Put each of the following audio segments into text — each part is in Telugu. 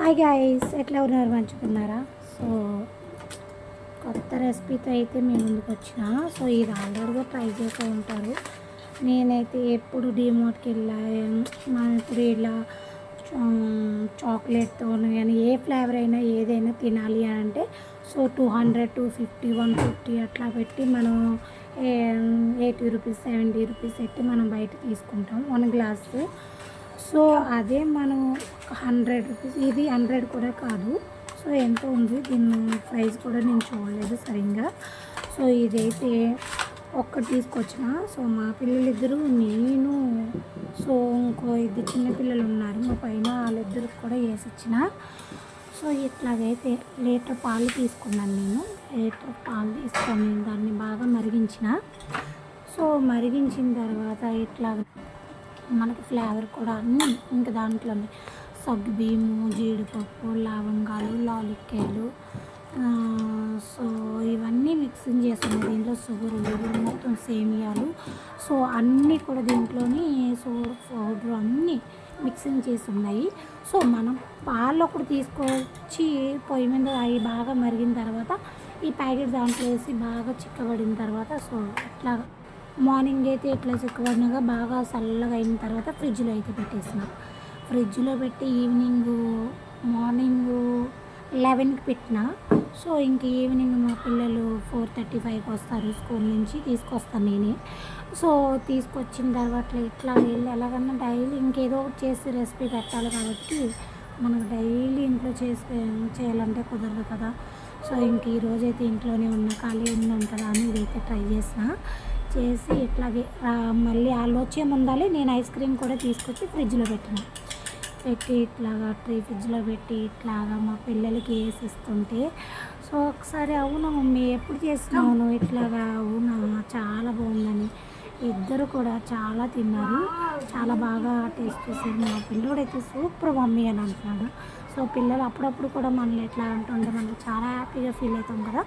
హాయ్ గాయ్స్, ఎట్లా ఉన్నారు? మంచిగున్నారా? సో కొత్త రెసిపీతో అయితే మీ ముందుకు వచ్చిన. సో ఇది ఆల్రెడీగా ట్రై చేస్తూ ఉంటారు. నేనైతే ఎప్పుడు డీమార్ట్కి వెళ్ళాను, మనం ఇప్పుడు ఇలా చాక్లెట్తో కానీ ఏ ఫ్లేవర్ అయినా ఏదైనా తినాలి అని అంటే సో 200, 250, 150 అట్లా పెట్టి మనం 80 రూపీస్, 70 రూపీస్ పెట్టి మనం బయట తీసుకుంటాం 1 గ్లాసు. సో అదే మనం 100 రూపీస్, ఇది 100 కూడా కాదు. సో ఎంత ఉంది దీని ప్రైస్ కూడా నేను చూడలేదు సరిగ్గా. సో ఇదైతే ఒక్కటి తీసుకొచ్చిన. సో మా పిల్లలిద్దరూ, నేను, సో ఇంకో ఇద్దరు చిన్నపిల్లలు ఉన్నారు మా పైన, వాళ్ళిద్దరికి కూడా వేసి ఇచ్చిన. సో ఇట్లాగైతే లీటర్ పాలు తీసుకున్నాను నేను. లీటర్ పాలు తీసుకొని దాన్ని బాగా మరిగించిన. సో మరిగించిన తర్వాత ఇట్లా మనకి ఫ్లేవర్ కూడా అన్నీ ఇంకా దాంట్లోనే సగ్గుబియ్యము, జీడిపప్పు, లవంగాలు, లాలిక్కాయలు, సో ఇవన్నీ మిక్సింగ్ చేస్తున్నాయి. దీంట్లో షుగర్ మొత్తం సేమియాలు, సో అన్నీ కూడా దీంట్లోని పౌడర్ అన్నీ మిక్సింగ్ చేసి ఉన్నాయి. సో మనం పాలు ఒకటి తీసుకొచ్చి పొయ్యి మీద అవి బాగా మరిగిన తర్వాత ఈ ప్యాకెట్ దాంట్లో వేసి బాగా చిక్కబడిన తర్వాత సో ఇట్లా మార్నింగ్ అయితే ఇట్లా చిక్కబడినగా బాగా చల్లగా అయిన తర్వాత ఫ్రిడ్జ్లో అయితే పెట్టేసిన. ఫ్రిడ్జ్లో పెట్టి మార్నింగ్ 11కి పెట్టిన. సో ఇంక ఈవినింగ్ మా పిల్లలు 4:35కి వస్తారు స్కూల్ నుంచి, తీసుకొస్తాను నేనే. సో తీసుకొచ్చిన తర్వాత ఇట్లా వెళ్ళి ఎలాగన్నా డైలీ ఇంకేదో ఒకటి చేసి రెసిపీ పెట్టాలి కాబట్టి మనకు డైలీ ఇంట్లో చేయాలంటే కుదరదు కదా. సో ఇంక ఈరోజైతే ఇంట్లోనే ఖాళీ ఉన్నాం కదా అని ఇదైతే ట్రై చేసి ఇట్లాగే మళ్ళీ వాళ్ళు వచ్చే ముందాలి నేను ఐస్ క్రీమ్ కూడా తీసుకొచ్చి ఫ్రిడ్జ్లో పెట్టి ఇట్లాగా ఫ్రిడ్జ్లో పెట్టి ఇట్లాగా మా పిల్లలకి వేసిస్తుంటే సో ఒకసారి అవునా మమ్మీ ఎప్పుడు చేస్తున్నావు ఇట్లాగా, అవునా చాలా బాగుందని ఇద్దరు కూడా చాలా తిన్నారు, చాలా బాగా టేస్ట్ చేశారు. మా పిల్లోడైతే సూపర్ మమ్మీ అని అంటున్నాడు. సో పిల్లలు అప్పుడప్పుడు కూడా మనల్ని ఎట్లా అంటుంటే మనకు చాలా హ్యాపీగా ఫీల్ అవుతాం కదా.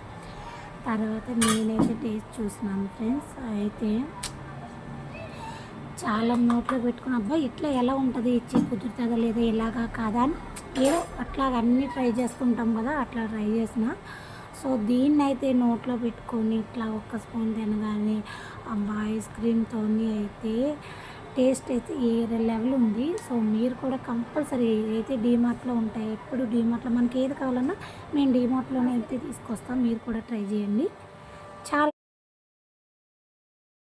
తర్వాత నేనైతే టేస్ట్ చూసినాను ఫ్రెండ్స్. అయితే చాలా నోట్లో పెట్టుకుని అబ్బాయి ఇట్లా ఎలా ఉంటుంది, ఇచ్చి కుదురుతుందా లేదా ఎలాగా కాదా అని ఏదో అట్లాగ అన్నీ ట్రై చేసుకుంటాం కదా, అట్లా ట్రై చేసిన. సో దీన్ని అయితే నోట్లో పెట్టుకొని ఇట్లా ఒక్క స్పూన్ తినగానే అబ్బా ఐస్ క్రీమ్తో అయితే టేస్ట్ అయితే వేరే లెవెల్ ఉంది. సో మీరు కూడా కంపల్సరీ అయితే డీమార్ట్లో ఉంటాయి, ఎప్పుడు డీమార్ట్లో మనకి ఏది కావాలన్నా మేము డీమార్ట్లోనే అయితే తీసుకొస్తాం, మీరు కూడా ట్రై చేయండి. చాలా